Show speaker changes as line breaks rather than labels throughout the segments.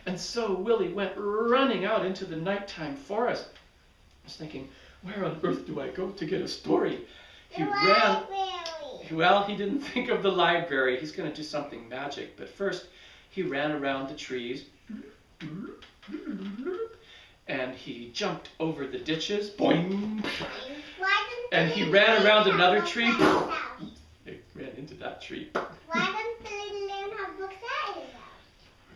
And so Willy went running out into the nighttime forest. He was thinking, where on earth do I go to get a story? He ran. Well, he didn't think of the library. He's going to do something magic. But first, he ran around the trees. And he jumped over the ditches. Boing! And he ran around another tree. He ran into that tree.
Why don't the little lamb have books out?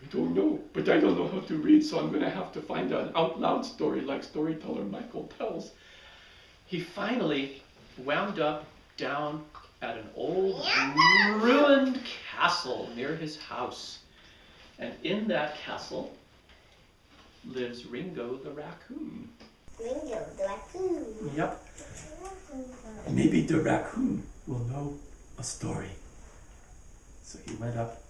I don't know, but I don't know how to read, so I'm going to have to find an out loud story like storyteller Michael tells. He finally wound up down at an old ruined castle near his house. And in that castle lives Ringo the raccoon.
Ringo the raccoon.
Yep. Maybe the raccoon will know a story. So he went up.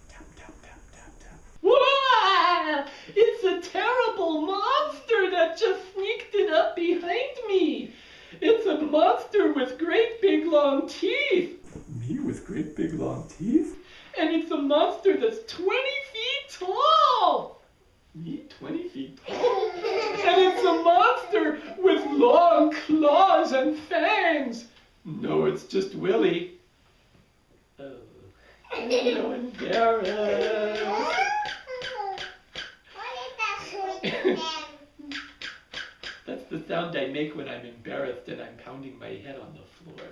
Tap, tap, tap, tap, tap. Whoa! It's a terrible monster that just sneaked it up behind me. It's a monster with great big long teeth. Me with great big long teeth? And it's a monster that's 20 feet tall. Me 20 feet tall? And it's a monster with long claws and fangs. No, it's just Willy. Oh, I'm so embarrassed. That's the sound I make when I'm embarrassed and I'm pounding my head on the floor.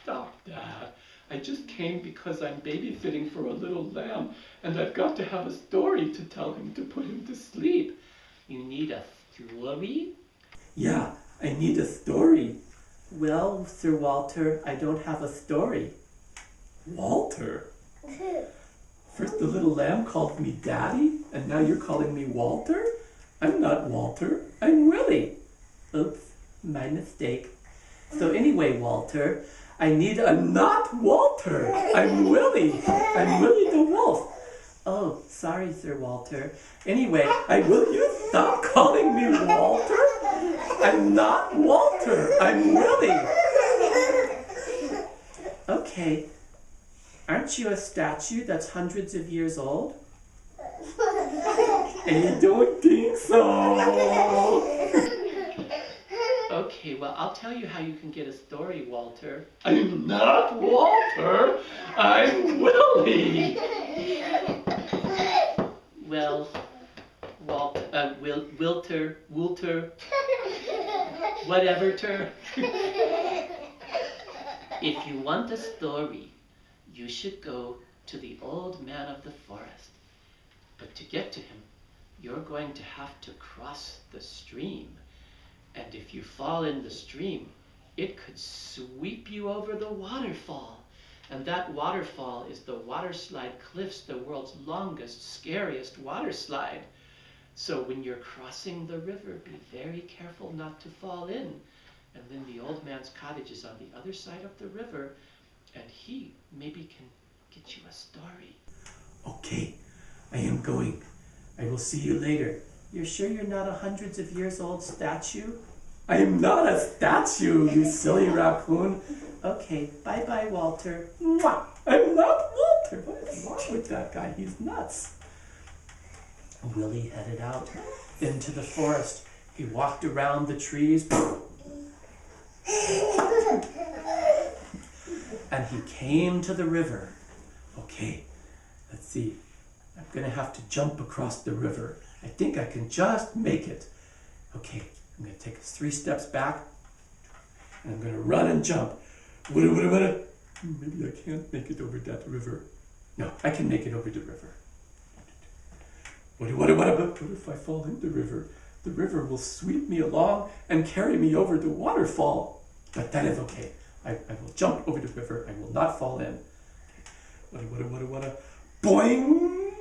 Stop that. I just came because I'm babysitting for a little lamb and I've got to have a story to tell him to put him to sleep. You need a story? Yeah, I need a story. Well, Sir Walter, I don't have a story. Walter? First the little lamb called me Daddy, and now you're calling me Walter? I'm not Walter, I'm Willy. Oops, my mistake. So anyway, Walter, I need a not Walter. I'm Willy. I'm Willy the wolf. Oh, sorry, Sir Walter. Anyway, will you stop calling me Walter? I'm not Walter. I'm Willy. Okay. Aren't you a statue that's hundreds of years old? And you don't think so? Okay, well, I'll tell you how you can get a story, Walter. I'm not Walter. I'm Willy. Well, Wilter, whatever-ter. If you want a story, you should go to the old man of the forest. But to get to him, you're going to have to cross the stream. And if you fall in the stream, it could sweep you over the waterfall. And that waterfall is the Waterslide Cliffs, the world's longest, scariest water slide. So when you're crossing the river, be very careful not to fall in. And then the old man's cottage is on the other side of the river, and he maybe can get you a story. Okay, I am going. I will see you later. You're sure you're not a hundreds of years old statue? I am not a statue, you silly raccoon. Okay, bye-bye, Walter. Mwah! I'm not Walter. What is wrong with that guy? He's nuts. Willy headed out into the forest. He walked around the trees. And he came to the river. Okay, let's see. I'm going to have to jump across the river. I think I can just make it. Okay, I'm going to take 3 steps back. And I'm going to run and jump. Maybe I can't make it over that river. No, I can make it over the river. What if I fall in the river? The river will sweep me along and carry me over the waterfall. But that is okay. I will jump over the river. I will not fall in. Boing!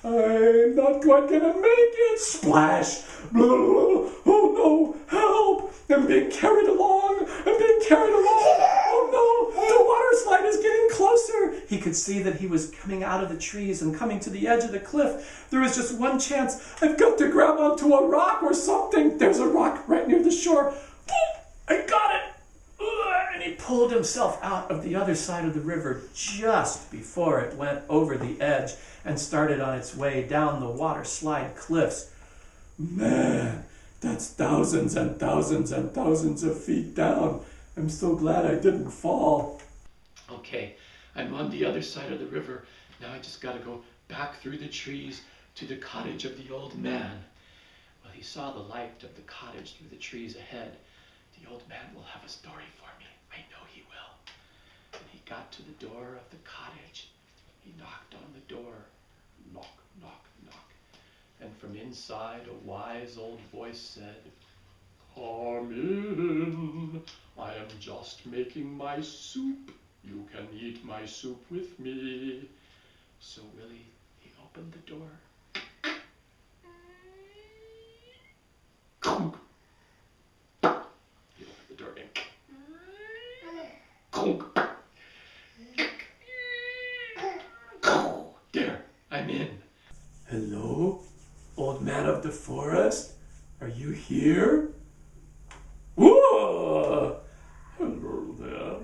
I'm not quite gonna make it. Splash! Oh no! Help! I'm being carried along. I'm being carried along. Oh no! The water slide is getting closer. He could see that he was coming out of the trees and coming to the edge of the cliff. There was just one chance. I've got to grab onto a rock or something. There's a rock right near the shore. I got it. And
he pulled himself out of the other side of the river just before it went over the edge and started on its way down the water slide cliffs. Man, that's thousands and thousands and thousands of feet down. I'm so glad I didn't fall.
Okay, I'm on the other side of the river. Now I just gotta go back through the trees to the cottage of the old man. Well, he saw the light of the cottage through the trees ahead. The old man will have a story for me. I know he will. And he got to the door of the cottage. He knocked on the door. Knock, knock, knock. And from inside a wise old voice said, "Come in. I am just making my soup. You can eat my soup with me." So Willy, he opened the door. Conk. He opened the door again. Conk. There, I'm in.
Hello, old man of the forest? Are you here? Whoa! Hello there.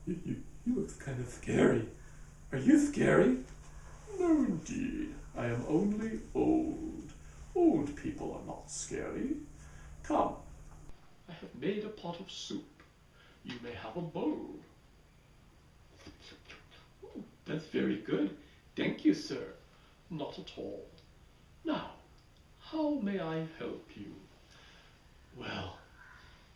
You look kind of scary. Are you scary? No, indeed. I am only old. Old people are not scary. Come.
I have made a pot of soup. You may have a bowl. Oh, that's very good. Thank you, sir. Not at all. Now, how may I help you? Well,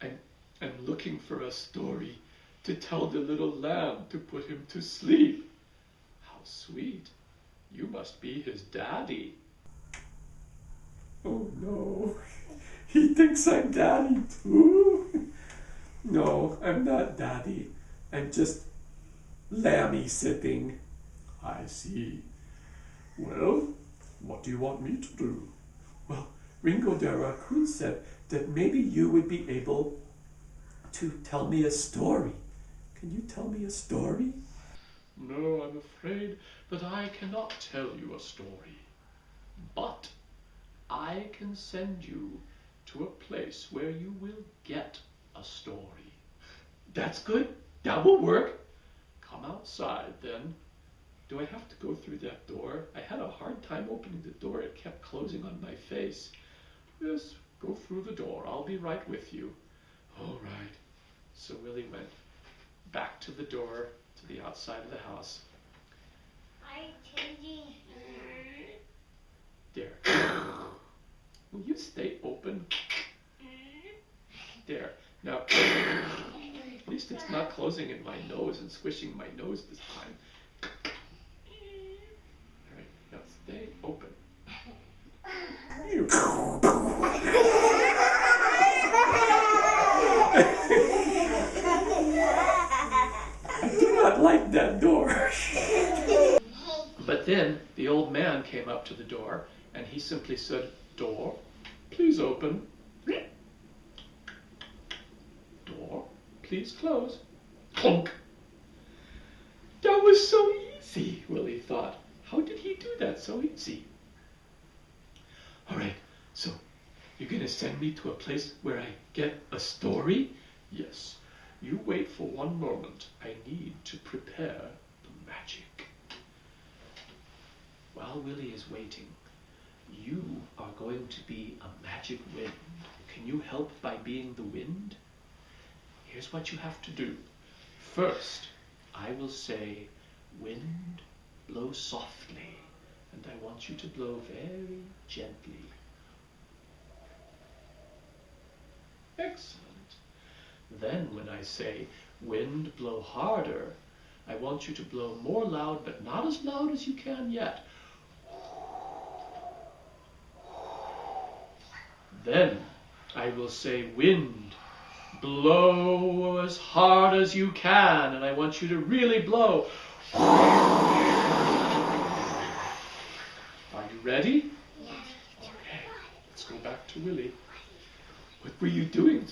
I'm looking for a story to tell the little lamb to put him to sleep. How sweet. You must be his daddy.
Oh no. He thinks I'm daddy too? No, I'm not daddy. I'm just lammy sitting. I see. Well, what do you want me to do? Well, Ringo the raccoon said that maybe you would be able to tell me a story. Can you tell me a story?
No, I'm afraid that I cannot tell you a story. But I can send you to a place where you will get a story. That's good. That will work. Come outside then. Do I have to go through that door? I had a hard time opening the door. It kept closing on my face. Yes, go through the door. I'll be right with you. All right. So Willy went back to the door to the outside of the house.
I'm changing.
There. Will you stay open? There. Now, at least it's not closing in my nose and squishing my nose this time. All right, now stay open.
I do not like that door.
But then the old man came up to the door and he simply said, "Door, please open. Door, please close." Clunk. That was so easy, Willy thought. How did he do that so easy? All right, so you're going to send me to a place where I get a story? Yes. You wait for one moment. I need to prepare the magic. While Willy is waiting, you are going to be a magic wind. Can you help by being the wind? Here's what you have to do. First, I will say, "Wind, blow softly," and I want you to blow very gently. Excellent. Then when I say, "Wind, blow harder," I want you to blow more loud, but not as loud as you can yet. Then I will say, "Wind, blow as hard as you can," and I want you to really blow. Are you ready? Okay, let's go back to Willy. What were you doing?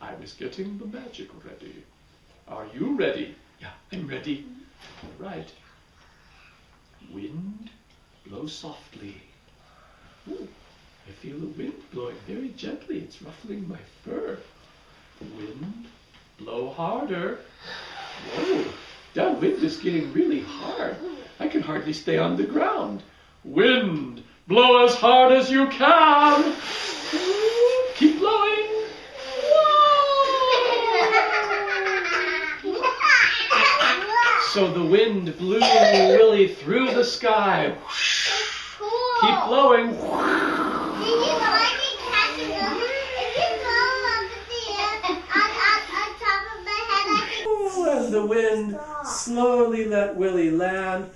I was getting the magic ready. Are you ready? Yeah, I'm ready. All right. Wind, blow softly. Ooh, I feel the wind blowing very gently. It's ruffling my fur. Wind, Blow harder. Whoa, that wind is getting really hard. I can hardly stay on the ground. Wind, blow as hard as you can. Keep blowing. So the wind blew Willy through the sky. Keep blowing. And the wind slowly let Willy land.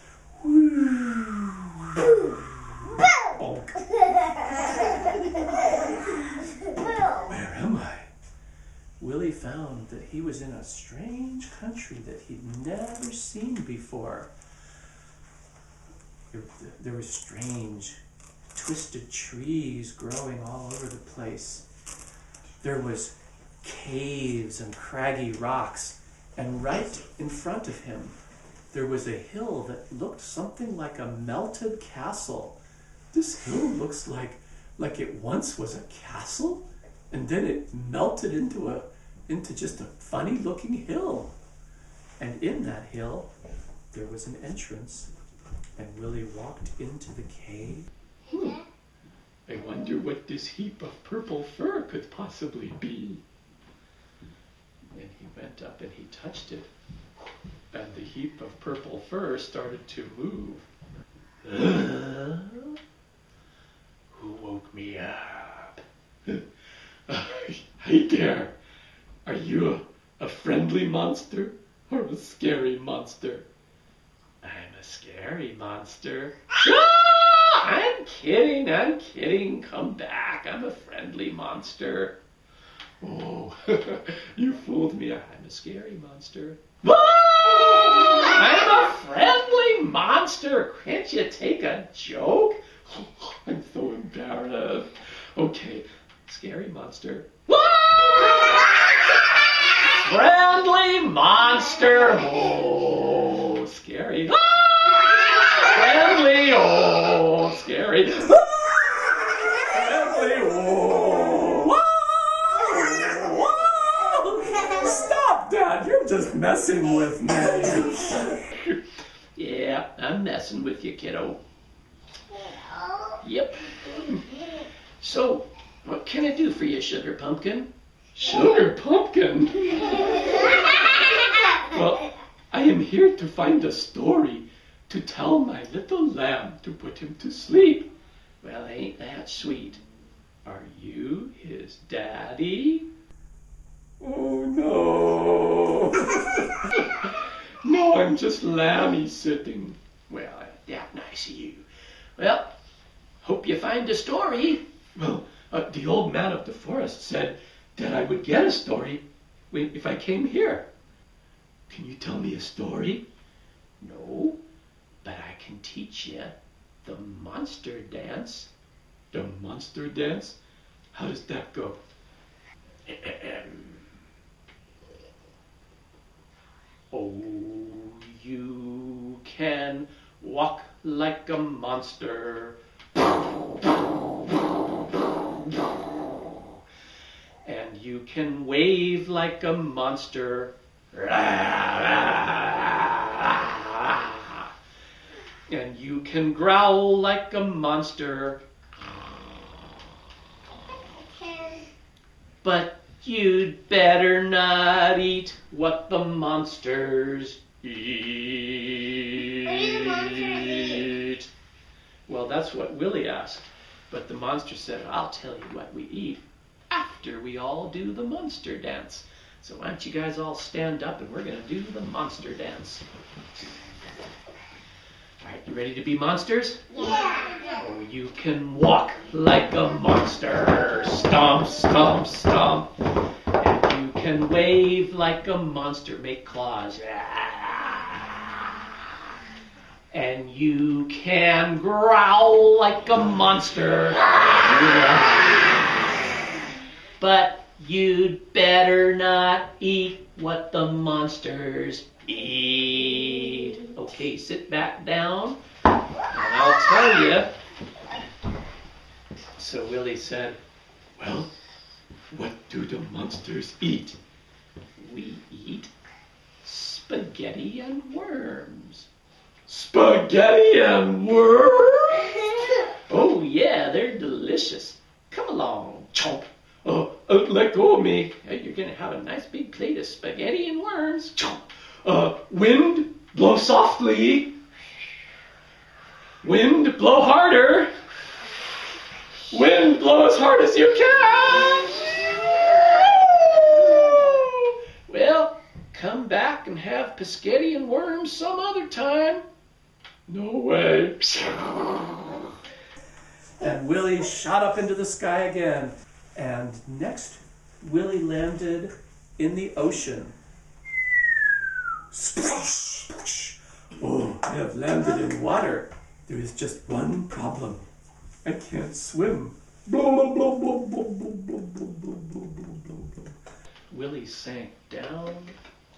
Where am I? Willy found that he was in a strange country that he'd never seen before. There were strange, twisted trees growing all over the place. There was caves and craggy rocks, and right in front of him there was a hill that looked something like a melted castle. This hill looks like it once was a castle, and then it melted into just a funny looking hill. And in that hill there was an entrance, and Willy walked into the cave. I wonder what this heap of purple fur could possibly be. And he went up and he touched it, and the heap of purple fur started to move. Who woke me up? Hey there, are you a friendly monster or a scary monster? I'm a scary monster. I'm kidding, come back, I'm a friendly monster. Oh, you fooled me, I'm a scary monster. I'm a friendly monster, can't you take a joke? I'm so embarrassed. Okay, scary monster. Friendly monster. Oh, scary. Friendly. Oh, scary. Friendly. Oh. Stop, Dad. You're just messing with me. Yeah, I'm messing with you, kiddo. Yep. So, what can I do for you, Sugar Pumpkin? Sugar Pumpkin? Well, I am here to find a story to tell my little lamb to put him to sleep. Well, ain't that sweet? Are you his daddy? Oh, no. No, I'm just Lammy sitting. Well, that nice of you. Well, hope you find a story. Well, the old man of the forest said that I would get a story if I came here. Can you tell me a story? No, but I can teach you the monster dance. The monster dance? How does that go? Oh, you can walk like a monster. And you can wave like a monster. And you can growl like a monster. But you'd better not eat what the monsters eat.
What do the monsters eat?
Well, that's what Willy asked. But the monster said, I'll tell you what we eat after we all do the monster dance. So why don't you guys all stand up and we're going to do the monster dance. All right, you ready to be monsters?
Yeah.
Oh, you can walk like a monster. Stomp, stomp, stomp. And you can wave like a monster. Make claws. And you can growl like a monster. But you'd better not eat what the monsters eat. Okay, sit back down, and I'll tell you. So Willy said, well, what do the monsters eat? We eat spaghetti and worms. Spaghetti and worms? Oh yeah, they're delicious. Come along, chomp. Let go of me. You're gonna have a nice big plate of spaghetti and worms. Chomp. Wind, blow softly. Wind, blow harder. Wind, blow as hard as you can. Well, come back and have spaghetti and worms some other time. No way.
And Willy shot up into the sky again. And next, Willy landed in the ocean. Splash, splash. Oh, I have landed in water. There is just one problem. I can't swim. Blah, blah, blah, blah, blah, blah, blah, blah, blah, blah, blah.
Willy sank down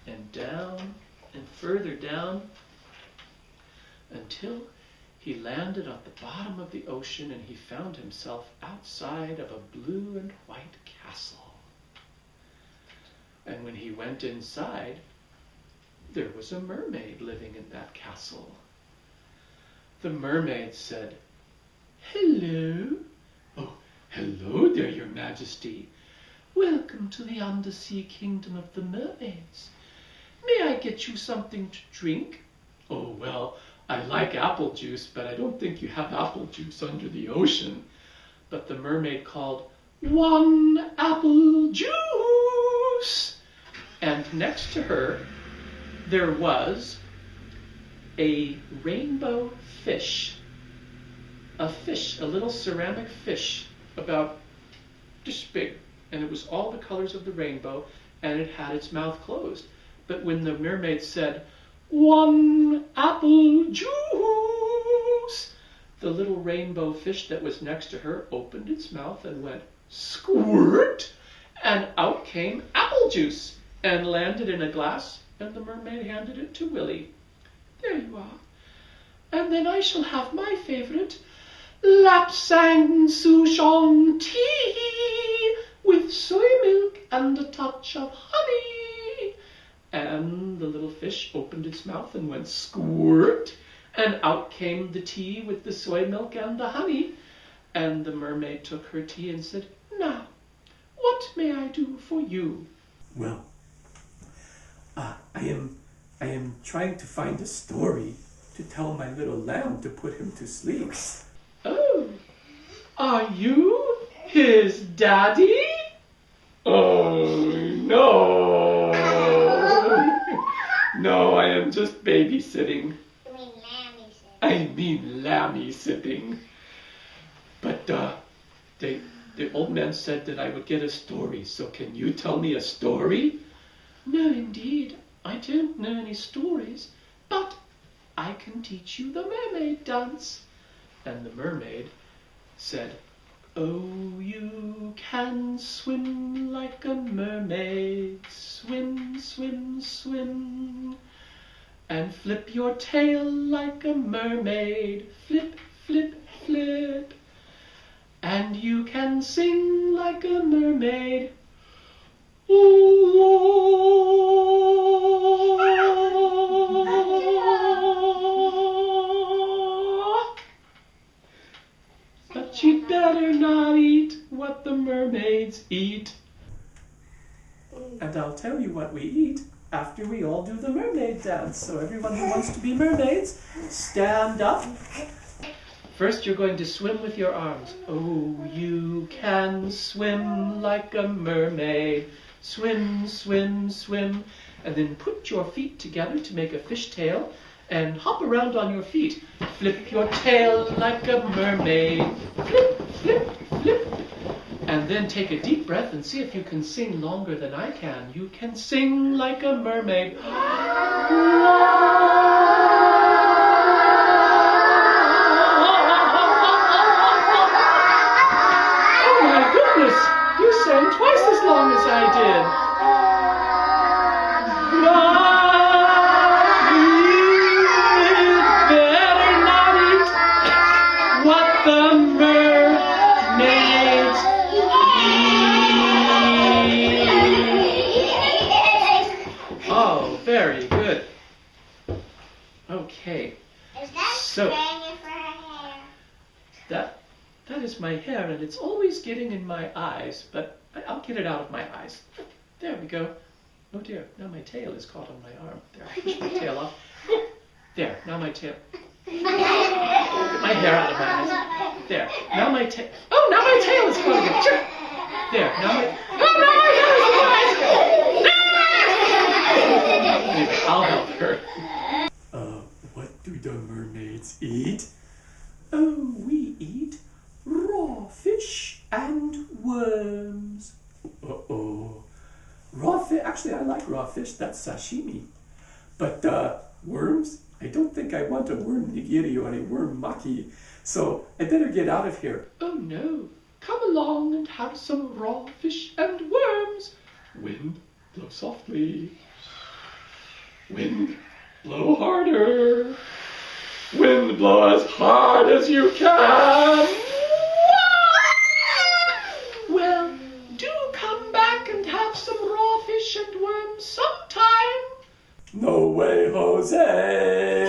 and down and further down until he landed at the bottom of the ocean, and he found himself outside of a blue and white castle. And when he went inside, there was a mermaid living in that castle. The mermaid said, "Hello." "Oh, hello there, your majesty. Welcome to the undersea kingdom of the mermaids. May I get you something to drink?" "Oh, well, I like apple juice, but I don't think you have apple juice under the ocean." But the mermaid called, "One apple juice." And next to her, there was a rainbow fish. A little ceramic fish, about this big. And it was all the colors of the rainbow, and it had its mouth closed. But when the mermaid said, "One apple juice," the little rainbow fish that was next to her opened its mouth and went squirt, and out came apple juice and landed in a glass, and the mermaid handed it to Willy. "There you are. And then I shall have my favorite lapsang souchong tea with soy milk and a touch of honey." And the little fish opened its mouth and went squirt, and out came the tea with the soy milk and the honey. And the mermaid took her tea and said, "Now, what may I do for you?"
Well, I am trying to find a story to tell my little lamb to put him to sleep.
"Oh, are you his daddy?" "Oh, no." "No, I am just babysitting." I mean lammy sitting. But the old man said that I would get a story, so can you tell me a story? "No, indeed, I don't know any stories, but I can teach you the mermaid dance." And the mermaid said, "Oh, you can swim like a mermaid, swim, swim, swim, and flip your tail like a mermaid, flip, flip, flip, and you can sing like a mermaid, but you'd better not eat what the mermaids eat."
And I'll tell you what we eat after we all do the mermaid dance. So everyone who wants to be mermaids, stand up.
First, you're going to swim with your arms. Oh, you can swim like a mermaid. Swim, swim, swim. And then put your feet together to make a fishtail and hop around on your feet. Flip your tail like a mermaid. Flip, flip, flip. And then take a deep breath and see if you can sing longer than I can. You can sing like a mermaid. You sang twice as long as I did. But you better not eat what the mermaids eat. That is my hair, and it's always getting in my eyes, but I'll get it out of my eyes. There we go. Oh dear, now my tail is caught on my arm. There, I'll push my tail off. There, now my tail. Get my hair out of my eyes. There, now my tail. Oh, now my tail is caught again. There, now my. Oh, now my hair is in my eyes. Anyway, I'll help her.
What do the mermaids eat? Oh, we eat raw fish and worms. Uh-oh. Raw fish, actually I like raw fish, that's sashimi. But worms? I don't think I want a worm nigiri or a worm maki, so I better get out of here.
Oh no, come along and have some raw fish and worms. Wind, blow softly. Wind, blow harder. Wind, blow as hard as you can. Well, do come back and have some raw fish and worms sometime.
No way, Jose!